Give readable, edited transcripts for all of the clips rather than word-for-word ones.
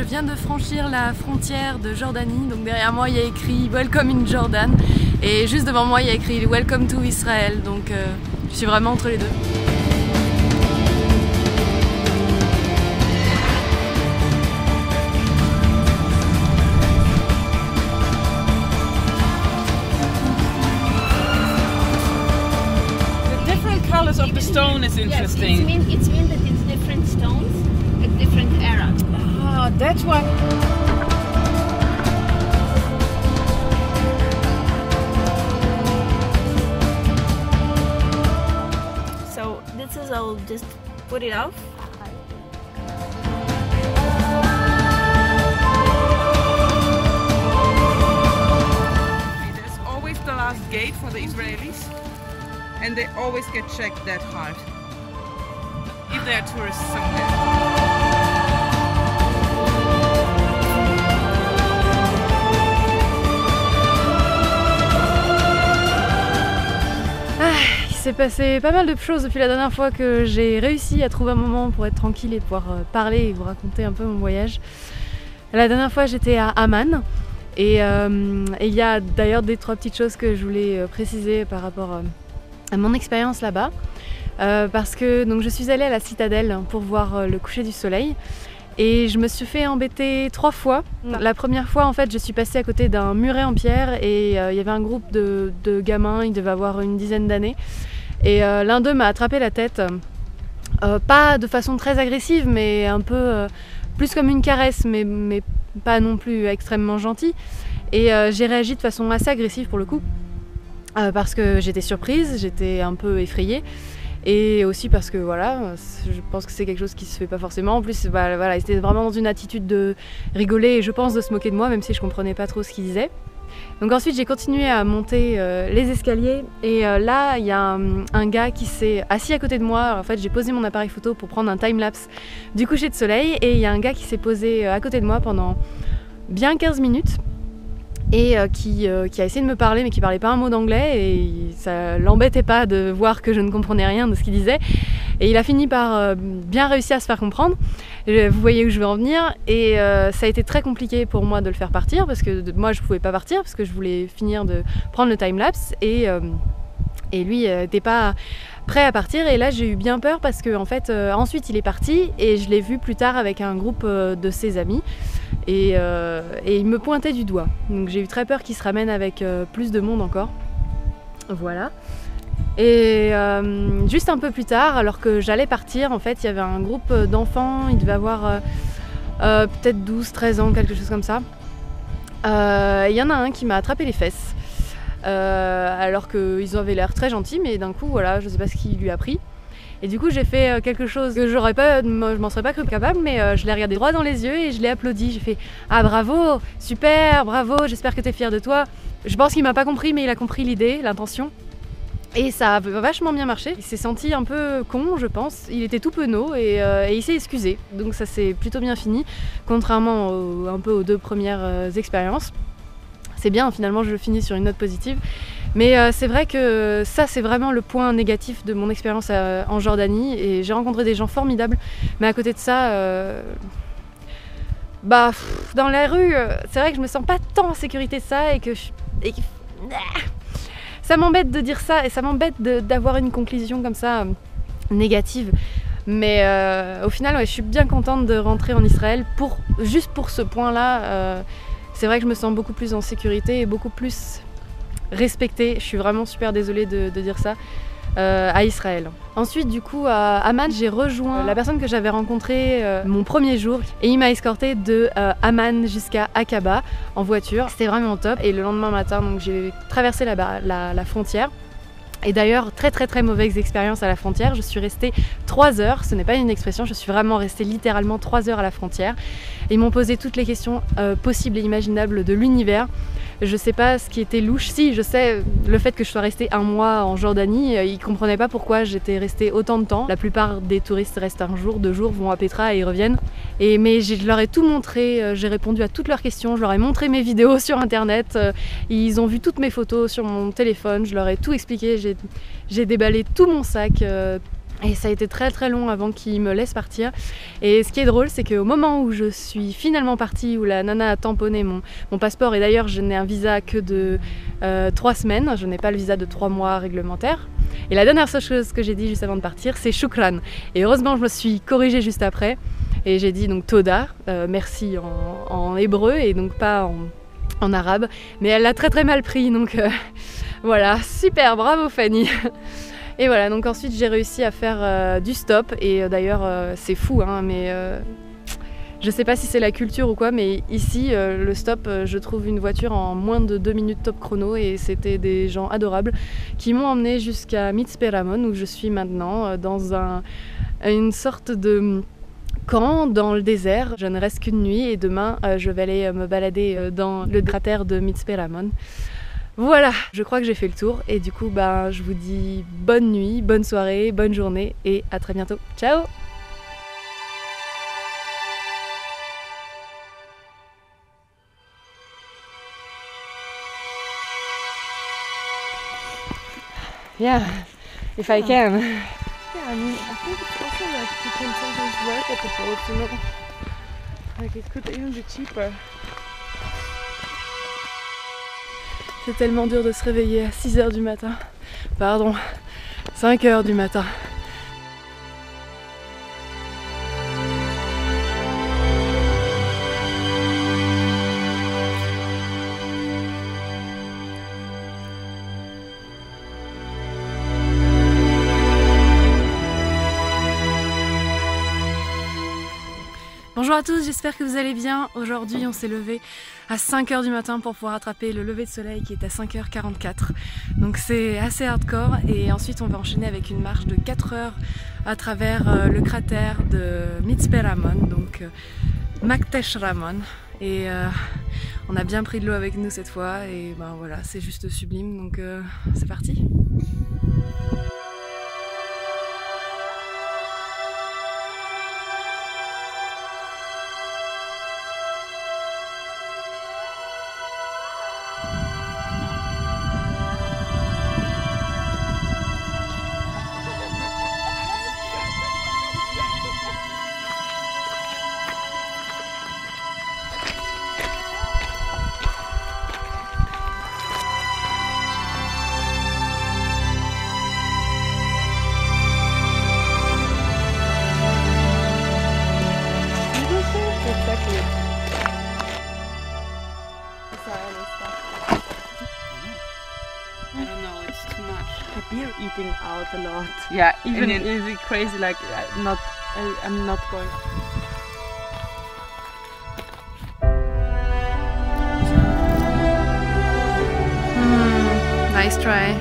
viens de franchir la frontière de Jordanie, donc derrière moi il y a écrit Welcome in Jordan et juste devant moi il y a écrit Welcome to Israel, donc je suis vraiment entre les deux. The different colors of the stone is interesting. Yes, it means that it's different stones at different era. Ah, that's why. So this is, I'll just put it off. There's always the last gate for the Israelis, and they always get checked that hard if there are tourists somewhere. Il s'est passé pas mal de choses depuis la dernière fois que j'ai réussi à trouver un moment pour être tranquille et pouvoir parler et vous raconter un peu mon voyage. La dernière fois j'étais à Amman et il y a d'ailleurs des trois petites choses que je voulais préciser par rapport à mon expérience là-bas. Parce que donc, je suis allée à la citadelle pour voir le coucher du soleil et je me suis fait embêter 3 fois. La première fois en fait je suis passée à côté d'un muret en pierre et il y avait un groupe de gamins, ils devaient avoir une dizaine d'années et l'un d'eux m'a attrapé la tête, pas de façon très agressive mais un peu plus comme une caresse mais pas non plus extrêmement gentille et j'ai réagi de façon assez agressive pour le coup parce que j'étais surprise, j'étais un peu effrayée. Et aussi parce que voilà, je pense que c'est quelque chose qui se fait pas forcément. En plus, voilà, c'était vraiment dans une attitude de rigoler et je pense de se moquer de moi, même si je comprenais pas trop ce qu'il disait. Donc ensuite, j'ai continué à monter les escaliers et là, il y a un gars qui s'est assis à côté de moi. En fait, j'ai posé mon appareil photo pour prendre un time-lapse du coucher de soleil et il y a un gars qui s'est posé à côté de moi pendant bien 15 minutes. Et qui a essayé de me parler mais qui parlait pas un mot d'anglais et ça l'embêtait pas de voir que je ne comprenais rien de ce qu'il disait et il a fini par bien réussir à se faire comprendre. Vous voyez où je veux en venir et ça a été très compliqué pour moi de le faire partir parce que moi je pouvais pas partir parce que je voulais finir de prendre le time-lapse et lui n'était pas prêt à partir et là j'ai eu bien peur parce que en fait ensuite il est parti et je l'ai vu plus tard avec un groupe de ses amis et il me pointait du doigt donc j'ai eu très peur qu'il se ramène avec plus de monde encore, voilà. Et juste un peu plus tard alors que j'allais partir en fait il y avait un groupe d'enfants, ils devaient avoir peut-être 12-13 ans, quelque chose comme ça. Il y en a un qui m'a attrapé les fesses alors qu'ils avaient l'air très gentils mais d'un coup voilà je sais pas ce qui lui a pris et du coup j'ai fait quelque chose que je m'en serais pas cru capable mais je l'ai regardé droit dans les yeux et je l'ai applaudi, j'ai fait ah bravo, super, bravo, j'espère que t'es fière de toi. Je pense qu'il m'a pas compris mais il a compris l'idée, l'intention et ça a vachement bien marché. Il s'est senti un peu con je pense, il était tout penaud et il s'est excusé donc ça s'est plutôt bien fini contrairement un peu aux 2 premières expériences. C'est bien, finalement je finis sur une note positive. Mais c'est vrai que ça c'est vraiment le point négatif de mon expérience en Jordanie et j'ai rencontré des gens formidables. Mais à côté de ça, dans la rue, c'est vrai que je me sens pas tant en sécurité de ça et que ça m'embête de dire ça et ça m'embête d'avoir une conclusion comme ça négative. Mais au final, ouais, je suis bien contente de rentrer en Israël juste pour ce point-là. C'est vrai que je me sens beaucoup plus en sécurité et beaucoup plus respectée. Je suis vraiment super désolée de dire ça à Israël. Ensuite, du coup, à Amman, j'ai rejoint la personne que j'avais rencontrée mon premier jour et il m'a escortée de Amman jusqu'à Aqaba en voiture. C'était vraiment top. Et le lendemain matin, donc j'ai traversé la frontière. Et d'ailleurs, très mauvaise expérience à la frontière. Je suis restée 3 heures, ce n'est pas une expression, je suis vraiment restée littéralement 3 heures à la frontière. Ils m'ont posé toutes les questions possibles et imaginables de l'univers. Je sais pas ce qui était louche, si je sais le fait que je sois restée 1 mois en Jordanie, ils comprenaient pas pourquoi j'étais restée autant de temps. La plupart des touristes restent 1 jour, 2 jours, vont à Petra et ils reviennent. Mais je leur ai tout montré, j'ai répondu à toutes leurs questions, je leur ai montré mes vidéos sur internet, ils ont vu toutes mes photos sur mon téléphone, je leur ai tout expliqué, j'ai déballé tout mon sac, Et ça a été très très long avant qu'il me laisse partir. Et ce qui est drôle, c'est qu'au moment où je suis finalement partie, où la nana a tamponné mon passeport, et d'ailleurs je n'ai un visa que de 3 semaines, je n'ai pas le visa de 3 mois réglementaire. Et la dernière chose que j'ai dit juste avant de partir, c'est shukran. Et heureusement je me suis corrigée juste après. Et j'ai dit donc toda, merci en hébreu et donc pas en arabe. Mais elle l'a très très mal pris, donc voilà, super, bravo Fanny. Et voilà, donc ensuite j'ai réussi à faire du stop, et d'ailleurs c'est fou, hein, mais je sais pas si c'est la culture ou quoi, mais ici le stop, je trouve une voiture en moins de 2 minutes top chrono, et c'était des gens adorables qui m'ont emmené jusqu'à Mitzpe-Ramon où je suis maintenant, dans une sorte de camp dans le désert. Je ne reste qu'une nuit, et demain je vais aller me balader dans le cratère de Mitzpe-Ramon. Voilà, je crois que j'ai fait le tour, et du coup je vous dis bonne nuit, bonne soirée, bonne journée, et à très bientôt. Ciao! Yeah, if I can. Yeah, I mean, I think it's also like you can sometimes work at the boat, you know. Like it could even be cheaper. C'est tellement dur de se réveiller à 6 h du matin. Pardon, 5 h du matin. Bonjour à tous, j'espère que vous allez bien. Aujourd'hui on s'est levé à 5 h du matin pour pouvoir attraper le lever de soleil qui est à 5 h 44. Donc c'est assez hardcore, et ensuite on va enchaîner avec une marche de 4 heures à travers le cratère de Mitzpe-Ramon, donc Maktesh-Ramon. Et on a bien pris de l'eau avec nous cette fois, et voilà, c'est juste sublime, donc c'est parti. I don't know, it's too much. Beer eating out a lot. Yeah, Even is it crazy? Like I'm not going. Nice try.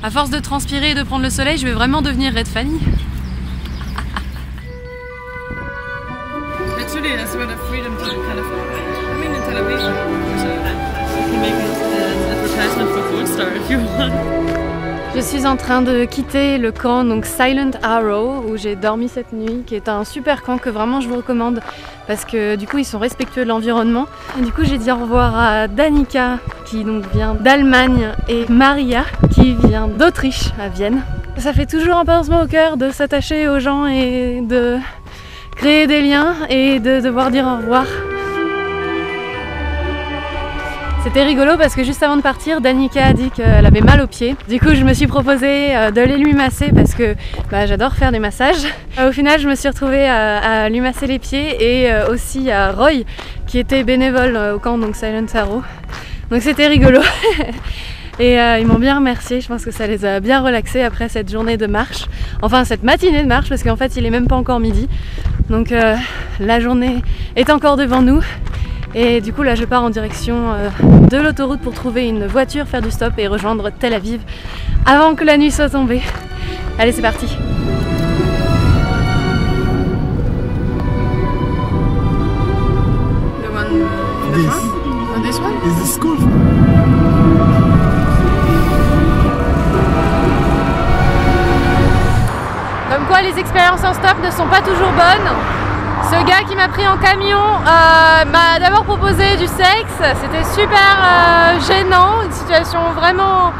À force de transpirer et de prendre le soleil, je vais vraiment devenir Red Fanny. Actually, that's where the freedom to kind of. I mean, in television, so you can make an advertisement for Gold Star if you want. Je suis en train de quitter le camp, donc Silent Arrow, où j'ai dormi cette nuit, qui est un super camp que vraiment je vous recommande, parce que du coup ils sont respectueux de l'environnement. Et du coup j'ai dit au revoir à Danica, qui donc vient d'Allemagne, et Maria, qui vient d'Autriche, à Vienne. Ça fait toujours un pincement au cœur de s'attacher aux gens et de créer des liens et de devoir dire au revoir. C'était rigolo parce que juste avant de partir, Danica a dit qu'elle avait mal aux pieds. Du coup, je me suis proposé d'aller lui masser parce que j'adore faire des massages. Au final, je me suis retrouvée à lui masser les pieds, et aussi à Roy qui était bénévole au camp, donc Silent Arrow. Donc c'était rigolo. Et ils m'ont bien remercié, je pense que ça les a bien relaxés après cette journée de marche. Enfin, cette matinée de marche, parce qu'en fait, il est même pas encore midi. Donc la journée est encore devant nous. Et du coup là je pars en direction de l'autoroute pour trouver une voiture, faire du stop et rejoindre Tel Aviv avant que la nuit soit tombée. Allez, c'est parti! The one in the front? Or this one? Is this school? les expériences en stop ne sont pas toujours bonnes. Ce gars qui m'a pris en camion m'a d'abord proposé du sexe, c'était super gênant, une situation vraiment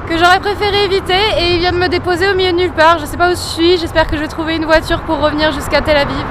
que j'aurais préféré éviter, et il vient de me déposer au milieu de nulle part. Je sais pas où je suis, j'espère que je vais trouver une voiture pour revenir jusqu'à Tel Aviv.